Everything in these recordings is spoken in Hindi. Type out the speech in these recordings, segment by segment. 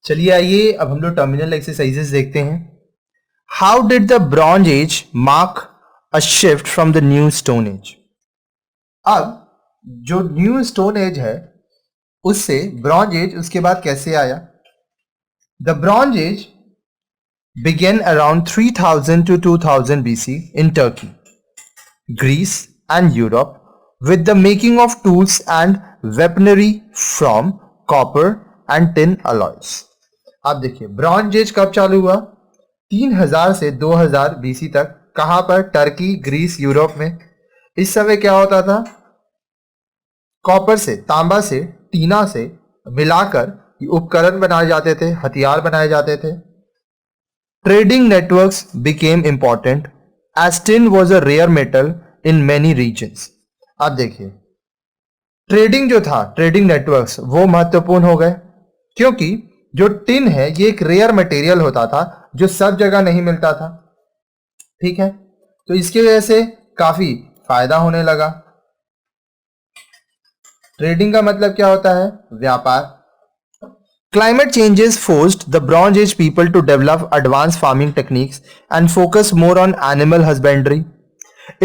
चलिए आइए अब हम लोग टर्मिनल एक्सरसाइजेस देखते हैं। How did the bronze age mark a shift from the new stone age. अब जो न्यू स्टोन एज है उससे ब्रॉन्ज एज उसके बाद कैसे आया। The bronze age began around 3000 to 2000 BC in Turkey, Greece and Europe with the making of tools and weaponry from copper and tin alloys। अब देखिए ब्रॉन्ज एज कब चालू हुआ, 3000 से 2000 बीसी तक। कहां पर? टर्की, ग्रीस, यूरोप में। इस समय क्या होता था, कॉपर से, तांबा से, टीना से मिलाकर उपकरण बनाए जाते थे, हथियार बनाए जाते थे। Trading networks became important as tin was a rare metal in many regions। अब देखिए ट्रेडिंग जो था, ट्रेडिंग नेटवर्क्स वो महत्वपूर्ण हो गए क्योंकि जो टिन है ये एक रेयर मटेरियल होता था जो सब जगह नहीं मिलता था। ठीक है, तो इसकी वजह से काफी फायदा होने लगा। ट्रेडिंग का मतलब क्या होता है? व्यापार। Climate changes forced the Bronze Age people to develop advanced farming techniques and focus more on animal husbandry,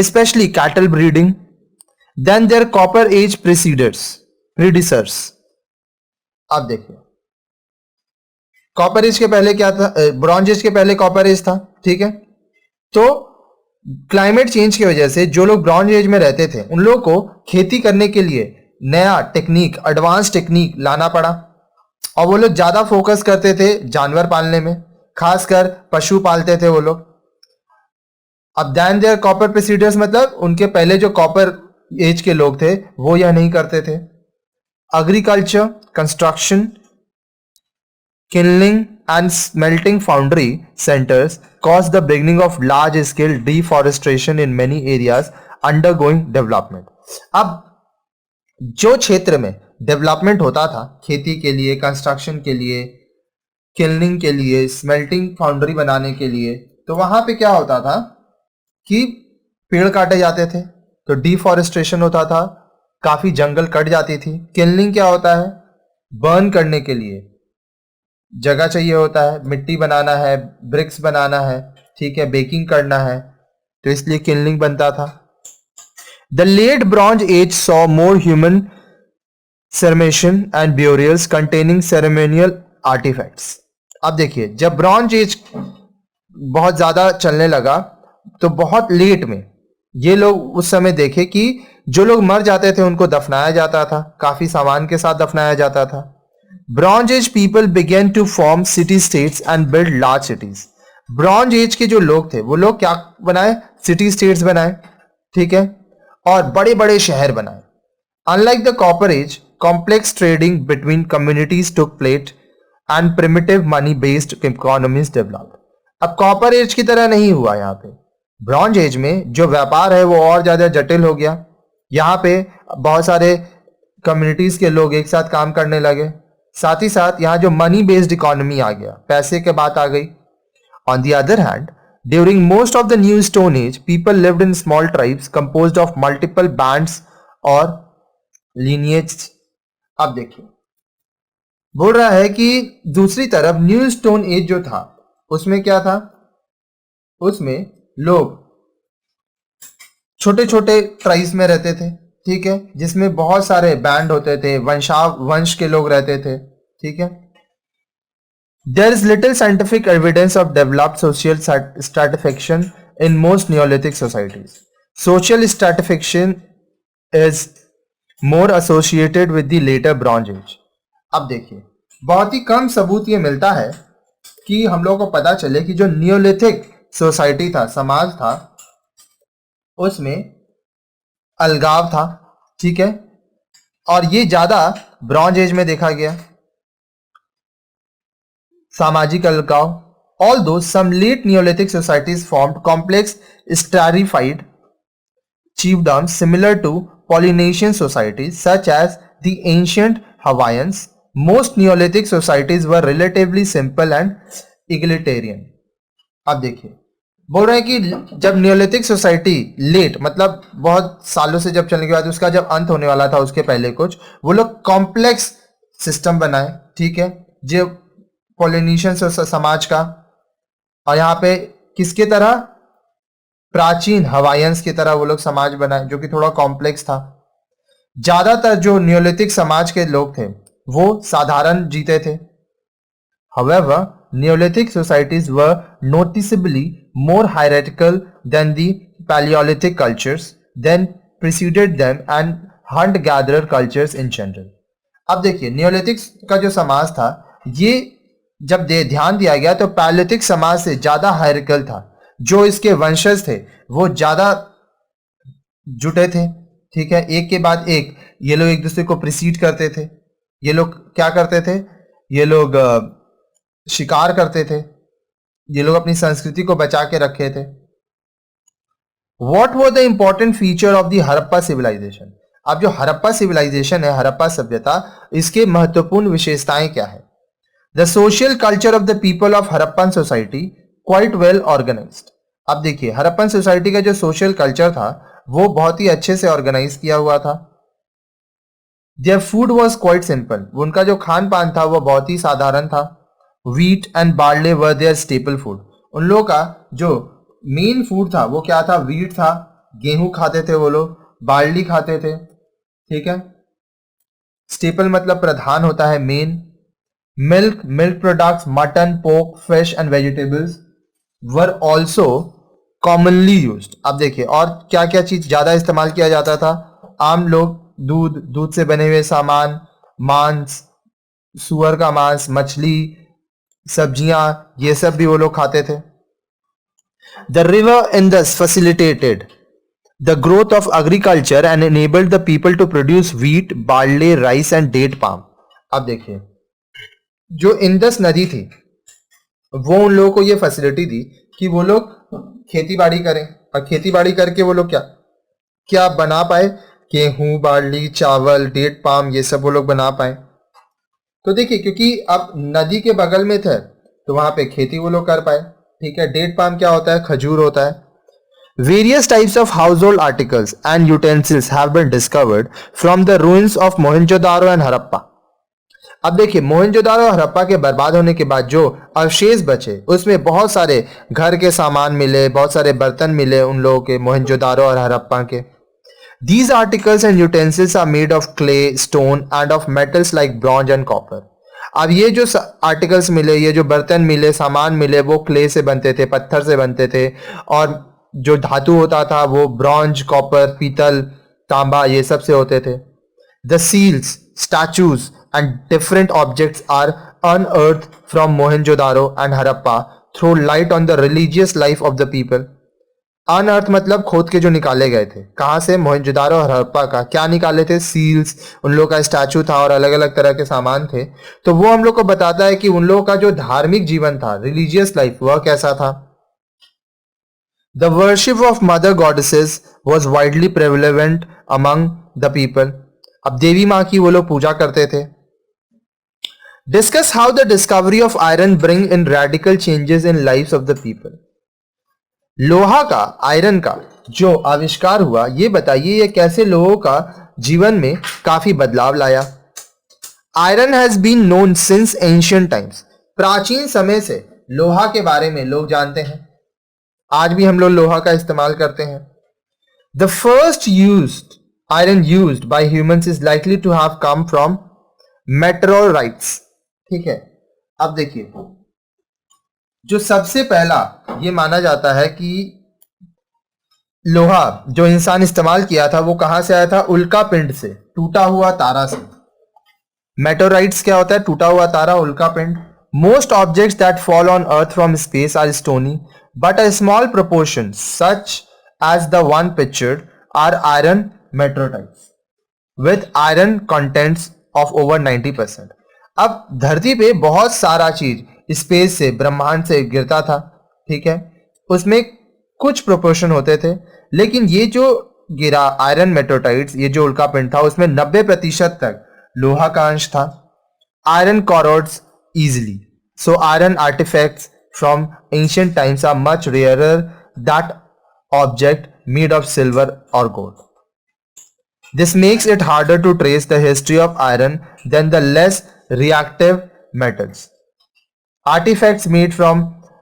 especially cattle breeding, than their Copper Age predecessors। अब देखिए कॉपर एज के पहले क्या था, ब्रॉन्ज एज के पहले कॉपर एज था। ठीक है, तो क्लाइमेट चेंज की वजह से जो लोग ब्रॉन्ज एज में रहते थे उन लोगों को खेती करने के लिए नया टेक्निक, एडवांस टेक्निक लाना पड़ा और वो लोग ज्यादा फोकस करते थे जानवर पालने में, खासकर पशु पालते थे वो लोग। अब दैन देयर कॉपर प्रेसिडर्स मतलब उनके पहले जो कॉपर एज के लोग थे वो यह नहीं करते थे। Agriculture, construction, kilning and smelting foundry centres cause the beginning of large scale deforestation in many areas undergoing development. अब जो क्षेत्र में डेवलपमेंट होता था खेती के लिए, कंस्ट्रक्शन के लिए, किलनिंग के लिए, स्मेल्टिंग फाउंड्री बनाने के लिए, तो वहां पे क्या होता था कि पेड़ काटे जाते थे तो डिफॉरेस्टेशन होता था, काफी जंगल कट जाती थी। किलनिंग क्या होता है? बर्न करने के लिए जगह चाहिए होता है, मिट्टी बनाना है, ब्रिक्स बनाना है, ठीक है, बेकिंग करना है, तो इसलिए किलनिंग बनता था। The late bronze age saw more human Cremation and burials containing ceremonial artifacts। अब देखिए जब ब्रॉन्ज एज बहुत ज्यादा चलने लगा तो बहुत लेट में ये लोग उस समय देखे कि जो लोग मर जाते थे उनको दफनाया जाता था, काफी सामान के साथ दफनाया जाता था। Bronze age people began to form city states and build large cities. Bronze age के जो लोग थे वो लोग क्या बनाए? सिटी स्टेट्स बनाए, ठीक है, और बड़े बड़े शहर बनाए। Unlike the Copper Age, complex trading between communities took place and primitive money-based economies developed। अब कॉपर एज की तरह नहीं हुआ यहाँ पे। ब्रॉन्ज एज में जो व्यापार है वो और ज्यादा जटिल हो गया। यहाँ पे बहुत सारे कम्युनिटीज के लोग एक साथ काम करने लगे, साथ ही साथ यहाँ जो मनी बेस्ड इकोनॉमी आ गया, पैसे के बात आ गई। On the other hand, during most of the New Stone Age, people lived in small tribes composed of multiple bands or lineage। अब देखिए बोल रहा है कि दूसरी तरफ न्यू स्टोन एज जो था उसमें क्या था? उसमें लोग छोटे छोटे ट्राइब्स में रहते थे, ठीक है, जिसमें बहुत सारे बैंड होते थे, वंश के लोग रहते थे, ठीक है। There is little scientific evidence of developed social stratification in most Neolithic societies। Social stratification is more associated with the later Bronze Age। अब देखिए बहुत ही कम सबूत ये मिलता है कि हम लोगों को पता चले कि जो नियोलिथिक सोसाइटी था, समाज था, उसमें अलगाव था, ठीक है, और ये ज्यादा ब्रॉन्ज एज में देखा गया, सामाजिक अलगाव। Although some late Neolithic societies formed complex stratified chiefdoms similar to Polynesian societies such as the ancient Hawaiians, most Neolithic societies were relatively simple and egalitarian। अब देखिए बोल रहे हैं कि जब नियोलिथिक सोसाइटी लेट मतलब बहुत सालों से जब चलने के बाद उसका जब अंत होने वाला था उसके पहले कुछ वो लोग कॉम्प्लेक्स सिस्टम बनाए, ठीक है, जो पोलिनेशियन समाज का, और यहाँ पे किसके तरह, प्राचीन हवाइयंस की तरह वो लोग समाज बनाए जो कि थोड़ा कॉम्प्लेक्स था। ज्यादातर जो नियोलिथिक समाज के लोग थे वो साधारण जीते थे। However, Neolithic societies were noticeably more hierarchical than the Paleolithic cultures then preceded them and hunter-gatherer cultures in general. अब देखिए नियोलिथिक का जो समाज था ये जब ध्यान दिया गया तो पैलियोलिथिक समाज से ज्यादा हायरार्किकल था। जो इसके वंशज थे वो ज्यादा जुटे थे, ठीक है, एक के बाद एक ये लोग एक दूसरे को प्रिसीड करते थे। ये लोग क्या करते थे, ये लोग शिकार करते थे, ये लोग अपनी संस्कृति को बचा के रखे थे। What were the important feature of the Harappa civilisation? अब जो हड़प्पा सिविलाइजेशन है, हड़प्पा सभ्यता, इसके महत्वपूर्ण विशेषताएं क्या है? The social culture of the people of Harappan society quite well organized. अब देखिए हड़प्पन सोसाइटी का जो सोशल कल्चर था वो बहुत ही अच्छे से ऑर्गेनाइज किया हुआ था। Their food was quite simple. उनका जो खान पान था वो बहुत ही साधारण था। Wheat and barley were their staple food. उन लोगों का जो मेन फूड था वो क्या था, व्हीट था, गेहूं खाते थे वो लोग, बार्ली खाते थे, ठीक है। स्टेपल मतलब प्रधान होता है, main. Milk products, mutton, pork, fish and vegetables were also commonly used. अब देखिए और क्या क्या चीज ज्यादा इस्तेमाल किया जाता था। आम लोग दूध से बने हुए सामान, मांस, सुअर का मांस, मछली, सब्जियां, ये सब भी वो लोग खाते थे। The river Indus facilitated the growth of agriculture and enabled the people to produce wheat, barley, rice and date palm. अब देखिए जो इंदस नदी थी वो उन लोगों को ये फैसिलिटी दी कि वो लोग खेती बाड़ी करें, और खेती बाड़ी करके वो लोग क्या क्या बना पाए, गेहूं, बार्ली, चावल, डेट पाम, ये सब वो लोग बना पाए। तो देखिए क्योंकि अब नदी के बगल में थे तो वहां पे खेती वो लोग कर पाए, ठीक है। डेट पाम क्या होता है, खजूर होता है। Various types of household articles and utensils have been discovered from the ruins of Mohenjo-daro and Harappa. अब देखिए मोहनजोदारो और हड़प्पा के बर्बाद होने के बाद जो अवशेष बचे उसमें बहुत सारे घर के सामान मिले, बहुत सारे बर्तन मिले उन लोगों के, मोहनजोदारो और हड़प्पा के। These articles and utensils are made of clay, stone and of metals like bronze and copper. अब ये जो आर्टिकल्स मिले, ये जो बर्तन मिले, सामान मिले, वो क्ले से बनते थे, पत्थर से बनते थे, और जो धातु होता था वो ब्रॉन्ज, कॉपर, पीतल, तांबा, ये सब से होते थे। The seals, statues and different objects are unearthed from Mohenjo-daro and Harappa throw light on the religious life of the people. Unearth मतलब खोद के जो निकाले गए थे, कहां से, मोहनजोदारो और हड़प्पा का। क्या निकाले थे, सील्स, उन लोगों का स्टैचू था और अलग अलग तरह के सामान थे। तो वो हम लोग को बताता है कि उन लोगों का जो धार्मिक जीवन था, रिलीजियस लाइफ, वह कैसा था। The worship of mother goddesses was widely prevalent among the people. अब देवी माँ की वो लोग पूजा करते थे। Discuss how the discovery of iron bring in radical changes in life of the people. लोहा का, आयरन का जो आविष्कार हुआ, ये बताइए ये कैसे लोगों का जीवन में काफी बदलाव लाया। Iron has been known since ancient times. प्राचीन समय से लोहा के बारे में लोग जानते हैं, आज भी हम लोग लोहा का इस्तेमाल करते हैं। The first used iron used by humans is likely to have come from meteorites, ठीक है। अब देखिए जो सबसे पहला ये माना जाता है कि लोहा जो इंसान इस्तेमाल किया था वो कहां से आया था, उल्का पिंड से, टूटा हुआ तारा से। मेटेरोराइट्स क्या होता है, टूटा हुआ तारा, उल्का पिंड। Most objects that fall on earth from space are stony but a small proportion such as the one pictured are iron meteorites with iron contents of over 90%। अब धरती पे बहुत सारा चीज स्पेस से, ब्रह्मांड से गिरता था, ठीक है, उसमें कुछ प्रोपोर्शन होते थे, लेकिन ये जो गिरा आयरन मेटेरोराइट्स, ये जो उल्का पिंड था, उसमें 90% तक लोहा का अंश था। Iron corrodes easily, so iron artifacts from ancient times are much rarer than object made of silver or gold. This makes it harder to trace the history of iron than the less reactive metals. Artifacts made from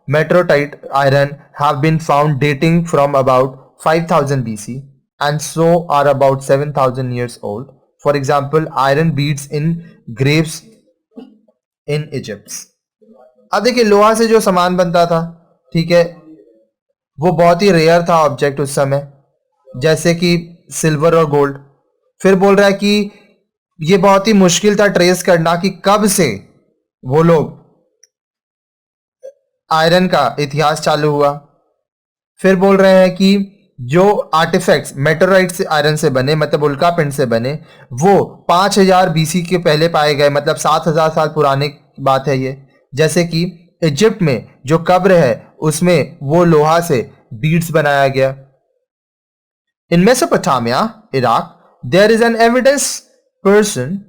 meteorite iron have been found dating from about 5000 BC and so are about 7000 years old. For example, iron beads in graves in Egypt. अब देखिए लोहा से जो सामान बनता था, ठीक है, वो बहुत ही रेयर था ऑब्जेक्ट उस समय, जैसे कि सिल्वर और गोल्ड। फिर बोल रहा है कि ये बहुत ही मुश्किल था ट्रेस करना कि कब से वो लोग आयरन का इतिहास चालू हुआ। फिर बोल रहे हैं कि जो आर्टिफैक्ट्स मेटेराइट से आयरन से बने, मतलब उल्कापिंड से बने, वो 5000 बीसी के पहले पाए गए, मतलब 7000 साल पुराने बात है ये। जैसे कि इजिप्ट में जो कब्र है उसमें वो लोहा से बीड्स बनाया गया। In Mesopotamia, Iraq, there is an evidence person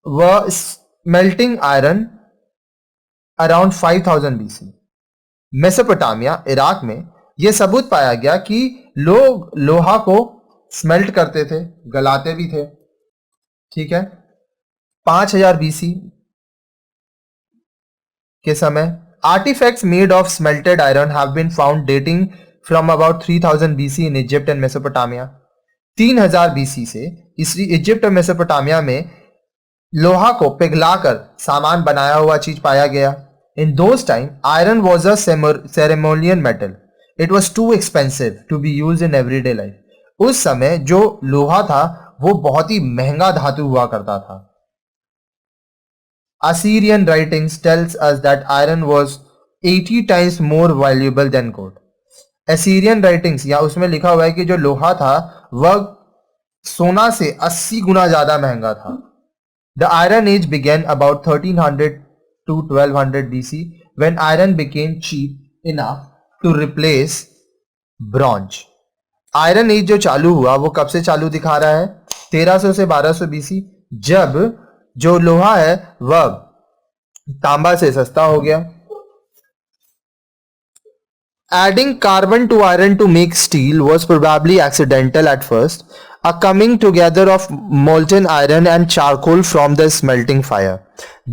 were smelting iron around 5000 BC. Mesopotamia, Iraq में यह सबूत पाया गया कि लोग लोहा को स्मेल्ट करते थे, गलाते भी थे, ठीक है, 5000 बीसी के समय। Artefacts made of smelted iron have been found dating from about 3000 BC in Egypt and Mesopotamia. 3000 BC से इजिप्ट और मेसोपोटामिया में लोहा को पिघलाकर सामान बनाया हुआ चीज पाया गया। In those time, iron was a ceremonial metal. It was too expensive to be used in everyday life. उस समय जो लोहा था वो बहुत ही महंगा धातु हुआ करता था। Assyrian writings tells us that iron was 80 times more valuable than gold. Assyrian writings या उसमें लिखा हुआ है कि जो लोहा था वह सोना से 80 गुना ज्यादा महंगा था। The Iron Age began about 1300 to 1200 BC when iron became cheap enough to replace bronze. Iron age जो चालू हुआ वो कब से चालू दिखा रहा है? 1300 से 1200 बीसी, जब जो लोहा है वह तांबा से सस्ता हो गया। Adding carbon to iron to make steel was probably accidental at first, a coming together of molten iron and charcoal from the smelting fire.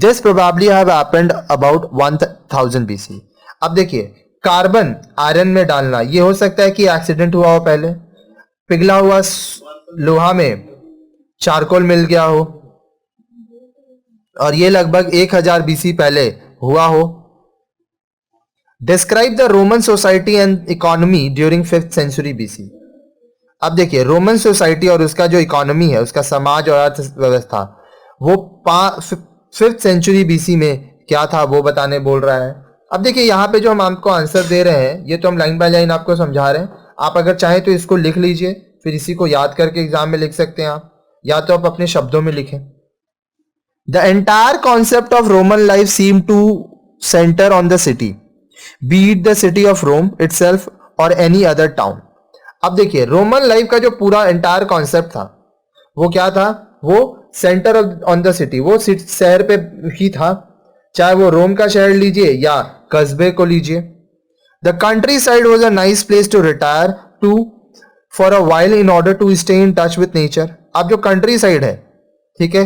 This probably have happened about 1000 BC. अब देखिए कार्बन आयरन में डालना ये हो सकता है कि एक्सीडेंट हुआ हो, पहले पिघला हुआ लोहा में चारकोल मिल गया हो और ये लगभग 1000 बीसी पहले हुआ हो। Describe the Roman society and economy during 5th century BC. अब देखिए रोमन सोसाइटी और उसका जो इकोनॉमी है, उसका समाज और अर्थव्यवस्था, वो 5th सेंचुरी बीसी में क्या था वो बताने बोल रहा है। अब देखिए यहाँ पे जो हम आपको आंसर दे रहे हैं ये तो हम लाइन बाय लाइन आपको समझा रहे हैं। आप अगर चाहें तो इसको लिख लीजिए, फिर इसी को याद करके एग्जाम में लिख सकते हैं आप, या तो आप अपने शब्दों में लिखें। The entire concept of Roman life seem to centre on the city, be it the city of Rome itself और एनी अदर टाउन। अब देखिए रोमन लाइफ का जो पूरा एंटायर कॉन्सेप्ट था वो क्या था? वो सेंटर ऑन द सिटी, वो शहर पे ही था, चाहे वो रोम का शहर लीजिए या कस्बे को लीजिए। The countryside was a nice place to retire to for a while in order to stay in touch with nature. अब जो कंट्री साइड है, ठीक है,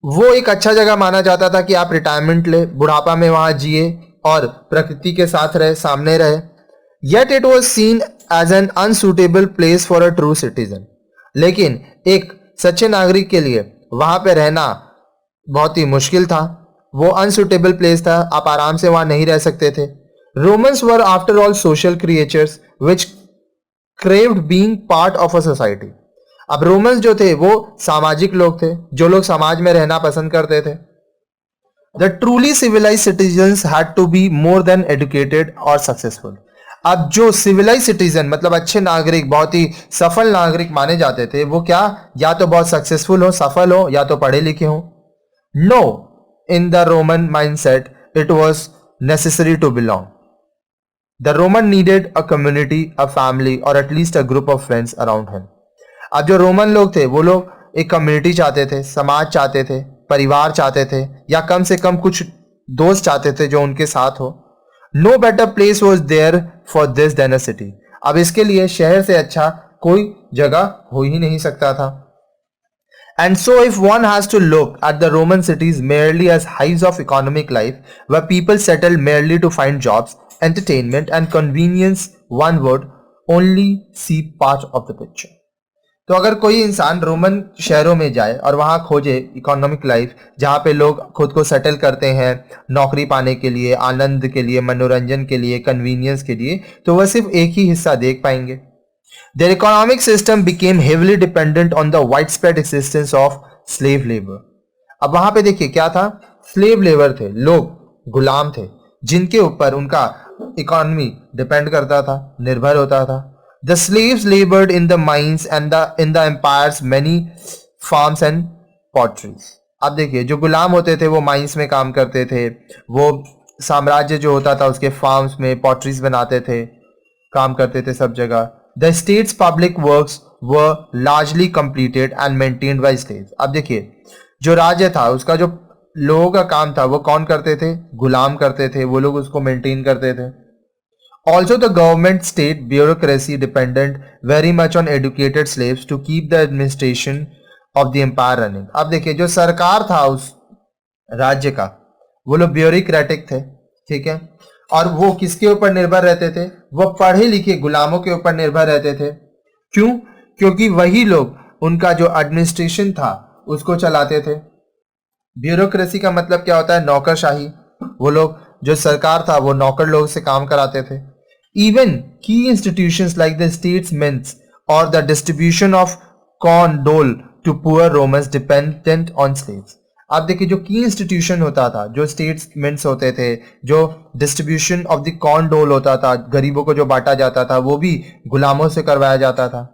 वो एक अच्छा जगह माना जाता था कि आप रिटायरमेंट ले, बुढ़ापा में वहां जिए और प्रकृति के साथ रहे, सामने रहे। Yet it was seen as an unsuitable place for a true citizen. लेकिन एक सच्चे नागरिक के लिए वहां पे रहना बहुत ही मुश्किल था, वो अनसुटेबल प्लेस था, आप आराम से वहां नहीं रह सकते थे। Romans were after all social creatures which craved being part of a society. अब रोमन्स जो थे वो सामाजिक लोग थे, जो लोग समाज में रहना पसंद करते थे। The truly civilized citizens had to be more than educated or successful. अब जो सिविलाइज सिटीजन मतलब अच्छे नागरिक, बहुत ही सफल नागरिक माने जाते थे, वो क्या, या तो बहुत सक्सेसफुल हो, सफल हो, या तो पढ़े लिखे हो। No, in the Roman mindset it was necessary to belong. The Roman needed a community, a family और at least a group of friends around him. अब जो रोमन लोग थे वो लोग एक कम्युनिटी चाहते थे, समाज चाहते थे, परिवार चाहते थे, या कम से कम कुछ दोस्त चाहते थे जो उनके साथ हो। No better place was there for this than a city. अब इसके लिए शहर से अच्छा कोई जगह हो ही नहीं सकता था। And so, if one has to look at the Roman cities merely as hives of economic life, where people settled merely to find jobs, entertainment, and convenience, one would only see part of the picture. तो अगर कोई इंसान रोमन शहरों में जाए और वहां खोजे इकोनॉमिक लाइफ, जहां पे लोग खुद को सेटल करते हैं नौकरी पाने के लिए, आनंद के लिए, मनोरंजन के लिए, कन्वीनियंस के लिए, तो वह सिर्फ एक ही हिस्सा देख पाएंगे. Their economic system became heavily dependent on the widespread existence of slave labor. अब वहां पे देखिए क्या था, स्लेव लेबर थे, लोग गुलाम थे जिनके ऊपर उनका इकोनॉमी डिपेंड करता था, निर्भर होता था. The slaves labored in the mines and in the empire's many farms and potteries. अब देखिए जो गुलाम होते थे वो माइंस में काम करते थे, वो साम्राज्य जो होता था उसके फार्म्स में पॉटरीज बनाते थे, काम करते थे सब जगह. The state's public works were largely completed and maintained by slaves. अब देखिए जो राज्य था उसका जो लोगों का काम था वो कौन करते थे, गुलाम करते थे, वो लोग उसको मेंटेन करते थे. Also, the government state bureaucracy depended very much on educated slaves to keep the administration of the empire running. अब देखिए जो सरकार था उस राज्य का, वो लोग ब्यूरोक्रेटिक थे, ठीक है, और वो किसके ऊपर निर्भर रहते थे, वो पढ़े लिखे गुलामों के ऊपर निर्भर रहते थे. क्यों? क्योंकि वही लोग उनका जो एडमिनिस्ट्रेशन था उसको चलाते थे. ब्यूरोक्रेसी का मतलब क्या होता है, नौकरशाही. वो लोग जो सरकार था वो नौकर लोग से काम कराते थे. Even key institutions like the states mints or the distribution of corn dole to poor Romans dependent on slaves. आप देखिए जो की इंस्टीट्यूशन होता था, जो स्टेट्स मिंट्स होते थे, जो डिस्ट्रीब्यूशन ऑफ द कॉर्न डोल होता था, गरीबों को जो बांटा जाता था, वो भी गुलामों से करवाया जाता था.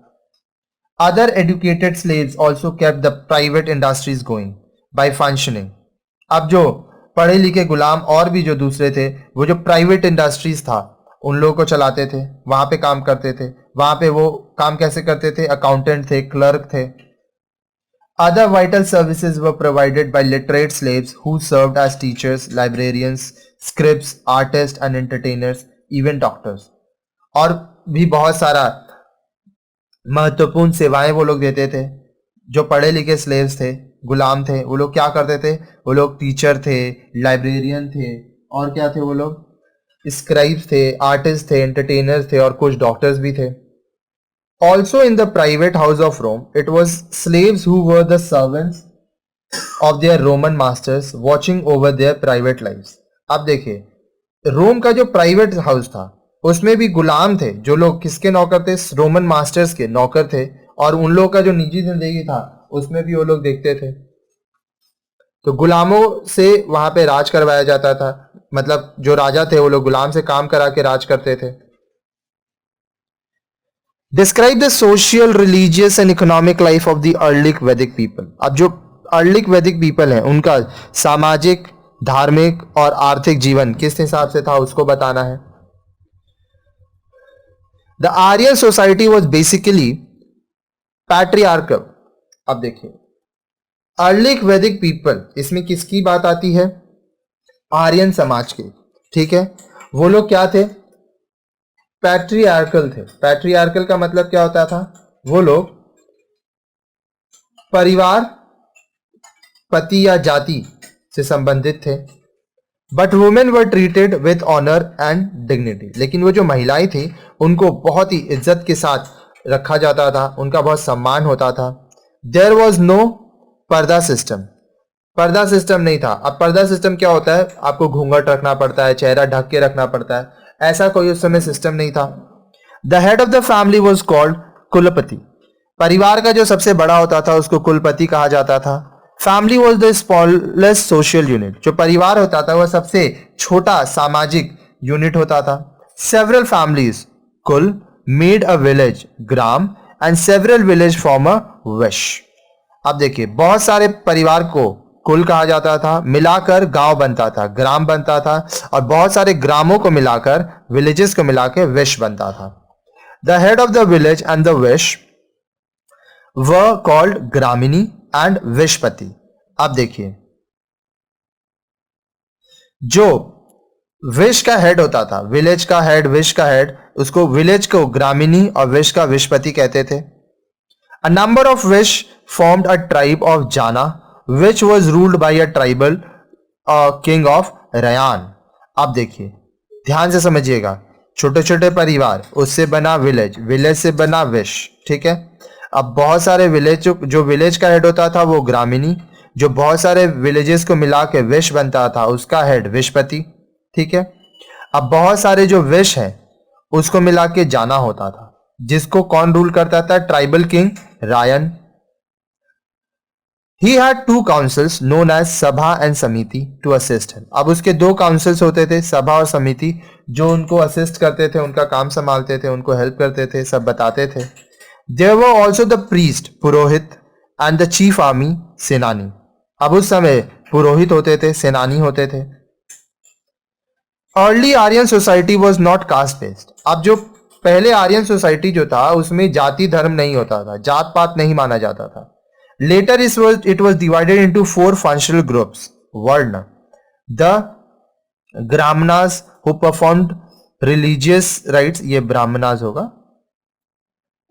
Other educated slaves also kept the private industries going by functioning. अब जो पढ़े लिखे गुलाम और भी जो दूसरे थे, वो जो प्राइवेट इंडस्ट्रीज था उन लोगों को चलाते थे, वहां पे काम करते थे. वहां पे वो काम कैसे करते थे, अकाउंटेंट थे, क्लर्क थे. Other vital services were provided by literate slaves who served as teachers, librarians, scribes, artists and entertainers, even doctors. और भी बहुत सारा महत्वपूर्ण सेवाएं वो लोग देते थे. जो पढ़े लिखे स्लेव्स थे, गुलाम थे, वो लोग क्या करते थे, वो लोग टीचर थे, लाइब्रेरियन थे, और क्या थे, वो लोग स्क्राइब्स थे, आर्टिस्ट थे, एंटरटेनर्स थे, और कुछ डॉक्टर्स भी थे. Also in the private house of Rome, it was slaves who were the servants of their Roman masters watching over their private lives. अब देखिए रोम का जो प्राइवेट हाउस था उसमें भी गुलाम थे, जो लोग किसके नौकर थे, रोमन मास्टर्स के नौकर थे, और उन लोगों का जो निजी जिंदगी था उसमें भी वो लोग देखते थे. तो गुलामों से वहां पे राज करवाया जाता था, मतलब जो राजा थे वो लोग गुलाम से काम करा के राज करते थे. Describe the social, religious and economic life of the early Vedic people. अब जो अर्ली वैदिक पीपल हैं उनका सामाजिक, धार्मिक और आर्थिक जीवन किस हिसाब से था उसको बताना है. The Aryan society was basically patriarchal. अब देखिए अर्ली वैदिक पीपल, इसमें किसकी बात आती है, आर्यन समाज के, ठीक है. वो लोग क्या थे, पैट्रियार्कल थे. पैट्रियार्कल का मतलब क्या होता था, वो लोग परिवार, पति या जाति से संबंधित थे. But women were treated with honour and dignity. लेकिन वो जो महिलाएं थी उनको बहुत ही इज्जत के साथ रखा जाता था, उनका बहुत सम्मान होता था. देयर वॉज नो पर्दा सिस्टम. पर्दा सिस्टम नहीं था. अब पर्दा सिस्टम क्या होता है, आपको घूंघट रखना पड़ता है, चेहरा ढक के रखना पड़ता है, ऐसा कोई उस समय सिस्टम नहीं था. The head of the family was called कुलपति. परिवार का जो सबसे बड़ा होता था उसको कुलपति कहा जाता था. Family was the smallest social unit. जो परिवार होता था वह सबसे छोटा सामाजिक यूनिट होता था. सेवरल फैमिलीज कुल made a village gram and several village form a wish. अब देखिए बहुत सारे परिवार को कुल कहा जाता था, मिलाकर गांव बनता था, ग्राम बनता था, और बहुत सारे ग्रामों को मिलाकर, विलेजेस को मिलाकर विश बनता था. The head of the village and the vish were called gramini and vishpati. अब देखिए जो विश का हेड होता था, विलेज का हेड, विश का हेड, उसको विलेज को ग्रामिनी और विश का विशपति कहते थे. A number of Vish formed a tribe of Jana, which was ruled by a tribal king of Rayan. अब देखिए, ध्यान से समझिएगा, छोटे छोटे परिवार, उससे बना विलेज, विलेज से बना विश, ठीक है। अब बहुत सारे विलेज, जो विलेज का हेड होता था वो ग्रामीणी, जो बहुत सारे विलेजेस को मिला के विश बनता था उसका हेड विशपति, ठीक है। अब बहुत सारे जो विश है उसको मिला के जाना होता था, जिसको कौन रूल करता था? Tribal king Ryan. He had two councils known as सभा एंड समिति to assist him. अब उसके दो काउंसिल्स होते थे, सभा और समिति, जो उनको असिस्ट करते थे, उनका काम संभालते थे, उनको हेल्प करते थे, सब बताते थे। There were also the priest, Purohit, and the chief army, सेनानी। अब उस समय पुरोहित होते थे, सेनानी होते थे। Early Aryan society was not caste based. अब जो पहले आर्यन सोसाइटी जो था उसमें जाति धर्म नहीं होता था, जात पात नहीं माना जाता था। Later it was divided into 4 functional groups, varna. The Brahmanas who performed religious rites, ये ब्राह्मणास होगा,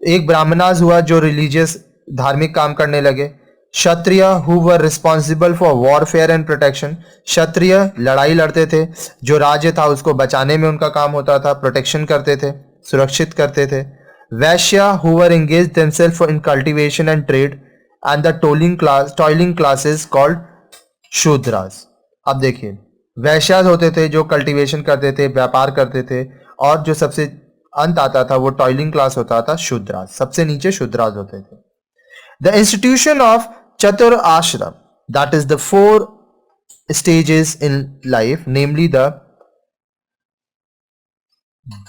एक ब्राह्मणास हुआ जो रिलीजियस धार्मिक काम करने लगे। Kshatriya who were responsible for warfare and protection, Kshatriya लड़ाई लड़ते थे, जो राज्य था उसको बचाने में उनका काम होता था, प्रोटेक्शन करते थे, सुरक्षित करते थे। Vaishya who were engage themselves in cultivation and trade, and the toiling classes called Shudras. अब देखिए, वैश्यास होते थे जो कल्टीवेशन करते थे, व्यापार करते थे, और जो सबसे अंत आता था वो टॉयलिंग क्लास होता था, शूद्रास, सबसे नीचे शूद्रास होते थे। द इंस्टीट्यूशन ऑफ चतुर आश्रम, that is the 4 stages in life, namely the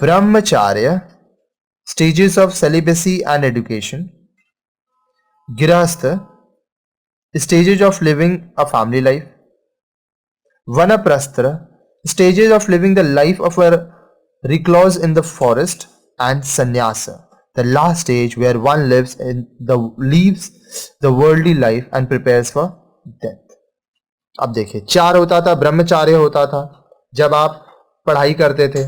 brahmacharya, stages of celibacy and education, grihastha, stages of living a family life, vanaprasthra, stages of living the life of a recluse in the forest, and sannyasa, the last stage where one leaves the worldly life and prepares for death. अब देखिए, 4 होता था। ब्रह्मचार्य होता था जब आप पढ़ाई करते थे,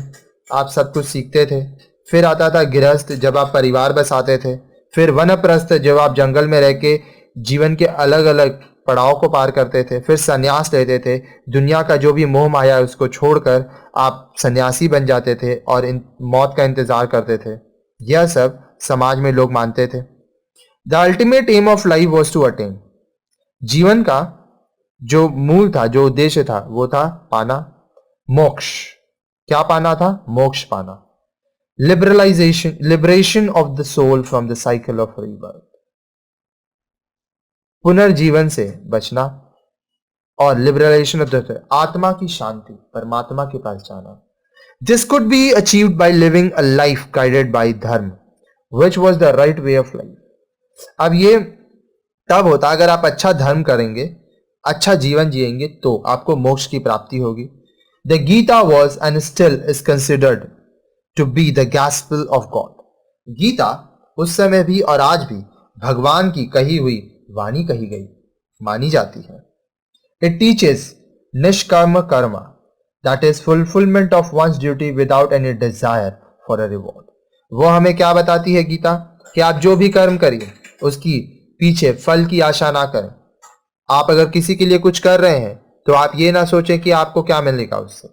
आप सब कुछ सीखते थे। फिर आता था गृहस्थ, जब आप परिवार बसाते थे। फिर वनप्रस्थ, जब आप जंगल में रह के जीवन के अलग अलग पड़ाव को पार करते थे। फिर संन्यास लेते थे, दुनिया का जो भी मोह माया है उसको छोड़कर आप सन्यासी बन जाते थे और मौत का इंतजार करते थे। यह सब समाज में लोग मानते थे। The ultimate aim of life was to attain, जीवन का जो मूल था, जो उद्देश्य था, वो था पाना मोक्ष। क्या पाना था? मोक्ष पाना। Liberation of the soul from the cycle of rebirth, पुनर्जीवन से बचना, और लिबरेशन ऑफ द आत्मा की शांति, परमात्मा के पास जाना। This could be achieved by living a life guided by dharma, which was the right way of life. अब ये तब होता अगर आप अच्छा धर्म करेंगे, अच्छा जीवन जिएंगे, तो आपको मोक्ष की प्राप्ति होगी। The Gita was and still is considered to be the gospel of God. Gita उस समय भी और आज भी भगवान की कही हुई वाणी कही गई मानी जाती है। इट टीचेस निष्कर्म कर्म, that is fulfilment of once duty without any desire for a reward. वो हमें क्या बताती है गीता? कि आप जो भी कर्म करिए उसकी पीछे फल की आशा ना करें। आप अगर किसी के लिए कुछ कर रहे हैं तो आप ये ना सोचें कि आपको क्या मिलेगा उससे।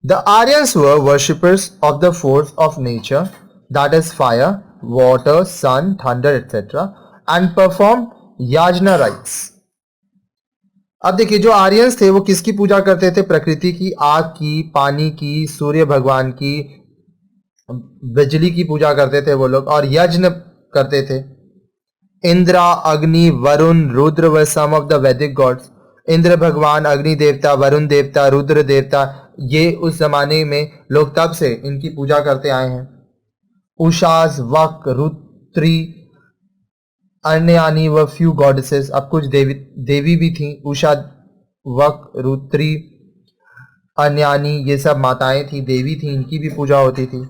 The Aryans were worshippers of the force of nature, that is fire, water, sun, thunder etcetera, and perform yajna rites. अब देखिए, जो आर्यंस थे वो किसकी पूजा करते थे? प्रकृति की, आग की, पानी की, सूर्य भगवान की, बिजली की पूजा करते थे वो लोग, और यज्ञ करते थे। इंद्रा, अग्नि, वरुण, रुद्र व सम ऑफ द वैदिक गॉड्स। इंद्र भगवान, अग्नि देवता, वरुण देवता, रुद्र देवता, ये उस जमाने में लोग तब से इनकी पूजा करते आए हैं। उषास, वक, रुद्री, अन्यानी व फ्यू गॉडेसेस। अब कुछ देवी भी थी, उषा, वक, रुद्री, अन्यानी, ये सब माताएं थी, देवी थी, इनकी भी पूजा होती थी।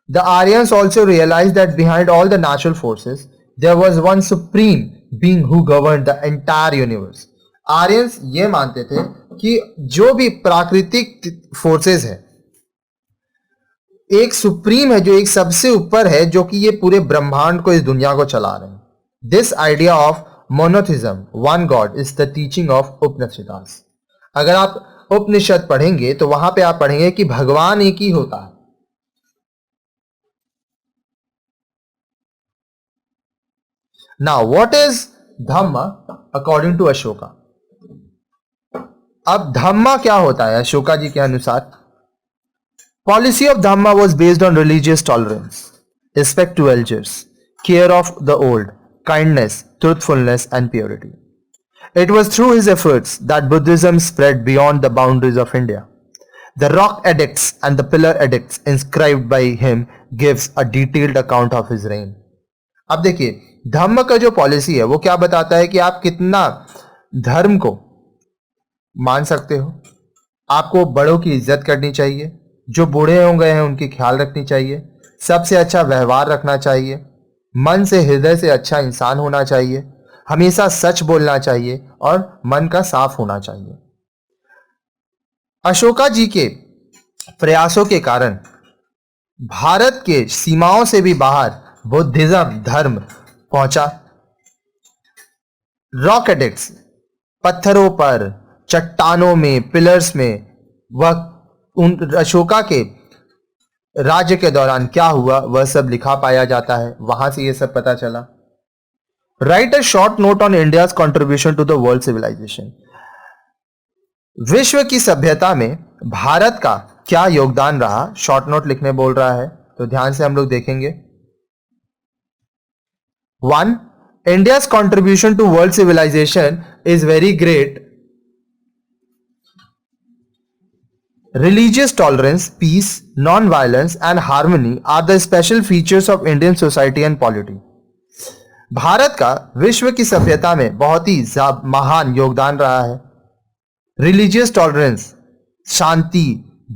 The Aryans also realized that behind all the natural forces, there was one supreme being who governed the entire universe. Aryans ये मानते थे कि जो भी प्राकृतिक फोर्सेस है एक सुप्रीम है, जो एक सबसे ऊपर है, जो कि ये पूरे ब्रह्मांड को, इस दुनिया को चला रहे हैं। This idea of monotheism, one God, is the teaching of Upanishadas. अगर आप उपनिषद पढ़ेंगे तो वहां पे आप पढ़ेंगे कि भगवान एक ही होता है। Now what is Dhamma according to Ashoka? अब धम्मा क्या होता है अशोका जी के अनुसार? Policy of Dhamma was based on religious tolerance, respect to elders, care of the old, kindness, truthfulness, and purity. It was through his efforts that Buddhism spread beyond the boundaries of India. The rock edicts and the pillar edicts inscribed by him gives a detailed account of his reign. अब देखिए, धम्म का जो पॉलिसी है वो क्या बताता है कि आप कितना धर्म को मान सकते हो, आपको बड़ों की इज्जत करनी चाहिए, जो बूढ़े हो गए हैं उनकी ख्याल रखनी चाहिए, सबसे अच्छा व्यवहार रखना चाहिए, मन से हृदय से अच्छा इंसान होना चाहिए, हमेशा सच बोलना चाहिए और मन का साफ होना चाहिए। अशोका जी के प्रयासों के कारण भारत के सीमाओं से भी बाहर बुद्धिज्म धर्म पहुंचा। रॉक एडिक्ट्स, पत्थरों पर, चट्टानों में, पिलर्स में, वह उन अशोका के राज्य के दौरान क्या हुआ वह सब लिखा पाया जाता है, वहां से यह सब पता चला। Write a short note on India's contribution to the world civilization. विश्व की सभ्यता में भारत का क्या योगदान रहा, शॉर्ट नोट लिखने बोल रहा है, तो ध्यान से हम लोग देखेंगे। 1. India's contribution to world civilization is very great. Religious tolerance, peace, non-violence and harmony are the special features of Indian society and polity. Bharat का विश्व की सभ्यता में बहुत ही महान योगदान रहा है। रिलीजियस टॉलरेंस, शांति,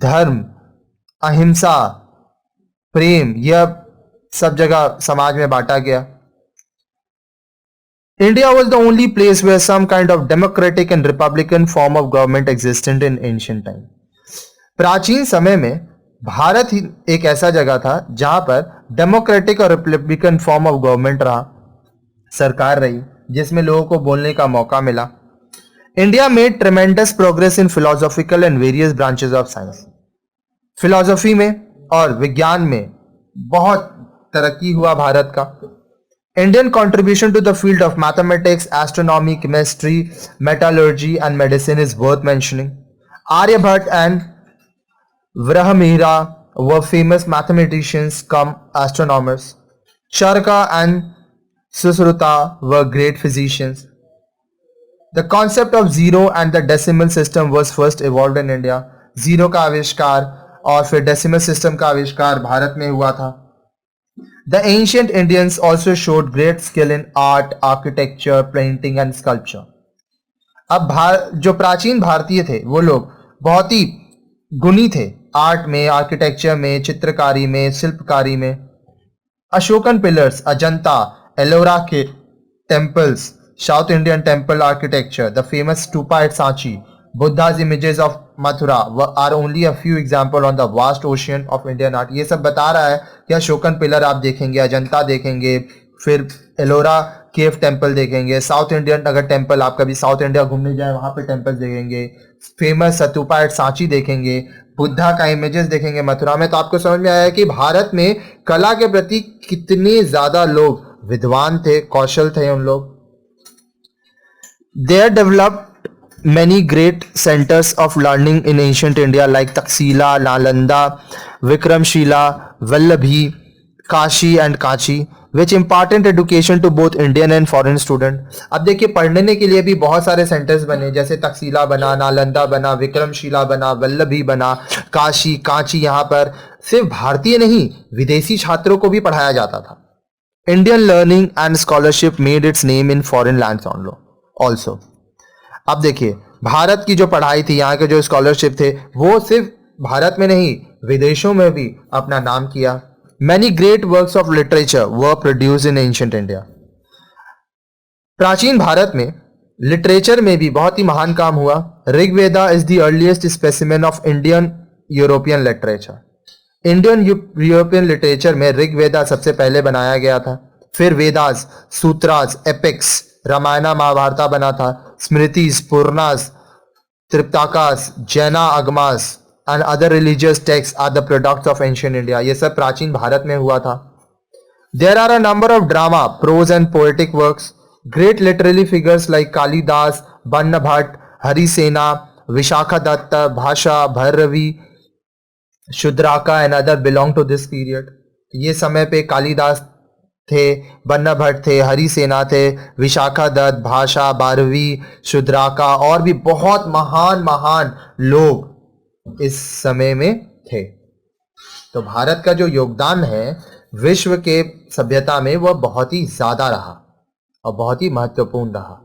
धर्म, अहिंसा, प्रेम, यह सब जगह समाज में बांटा गया। India was the only place where some kind of democratic and republican form of government existed in ancient time. प्राचीन समय में भारत ही एक ऐसा जगह था जहां पर डेमोक्रेटिक और रिपब्लिकन फॉर्म ऑफ गवर्नमेंट रहा, सरकार रही, जिसमें लोगों को बोलने का मौका मिला। India made tremendous progress in philosophical and various branches of science. Philosophy में और विज्ञान में बहुत तरक्की हुआ भारत का। Indian contribution to the field of mathematics, astronomy, chemistry, metallurgy and medicine is worth mentioning. Aryabhatta and Vrahmihira were famous mathematicians cum astronomers. Charaka and Susruta were great physicians. The concept of zero and the decimal system was first evolved in India. Zero का आविष्कार और फिर decimal system का आविष्कार भारत में हुआ था। The ancient Indians also showed great skill in art, architecture, painting and sculpture. अब जो प्राचीन भारतीय थे वो लोग बहुत ही गुणी थे, आर्ट में, आर्किटेक्चर में, चित्रकारी में, शिल्पकारी में। अशोकन पिलर्स, अजंता, एलोरा के temples, south Indian temple architecture, the famous stupa at Sanchi, Buddha's images of Mathura are only a few example on the vast ocean of Indian art. ये सब बता रहा है कि अशोकन पिलर आप देखेंगे, अजंता देखेंगे, फिर एलोरा केव टेम्पल देखेंगे, साउथ इंडियन अगर टेम्पल, आप कभी साउथ इंडिया घूमने जाए वहां पे टेम्पल देखेंगे, फेमस स्तूपा एट सांची देखेंगे, बुद्धा का इमेजेस देखेंगे मथुरा में, तो आपको समझ में आया कि भारत में कला के प्रति कितने ज्यादा लोग विद्वान थे, कौशल थे उन लोग। There developed many great centers of learning in ancient India like Taxila, Nalanda, Vikramshila, Vallabhi, Kashi and Kachi, which imparted education to both Indian and foreign student। अब देखिए, पढ़ने के लिए भी बहुत सारे सेंटर्स बने, जैसे तक्षशिला बना, नालंदा बना, विक्रमशिला बना, वल्लभी बना, काशी, कांची। यहाँ पर सिर्फ भारतीय नहीं, विदेशी छात्रों को भी पढ़ाया जाता था। Indian learning and scholarship made it's name in foreign lands also. अब देखिए, भारत की जो पढ़ाई थी, यहाँ के जो स्कॉलरशिप थे, वो सिर्फ भारत में नहीं, विदेशों में भी अपना नाम किया। Many great works of literature were produced in ancient India. प्राचीन भारत में लिटरेचर में भी बहुत ही महान काम हुआ। Rigveda is the earliest specimen of Indian European literature. Indian European literature में ऋग्वेदा सबसे पहले बनाया गया था, फिर वेदास, सूत्रास, एपिक्स, रामायणा महाभारता बना था, smritis, Puranas, Tripitakas, Jaina Agamas and other religious text are the products of ancient India. ये सब प्राचीन भारत में हुआ था। There are a number of drama, prose and poetic works, great literary figures like Kalidas, Bana Bhatt, Harisena, Vishakhadatta, Bhasa, Bhairavi, Shudraka and other belong to this period. ये समय पे कालिदास थे, बन्न भट्ट थे, हरिसेना थे, विशाखादत्त, भाषा, बारहवी, शुद्राका और भी बहुत महान महान लोग इस समय में थे। तो भारत का जो योगदान है विश्व के सभ्यता में वह बहुत ही ज्यादा रहा और बहुत ही महत्वपूर्ण रहा।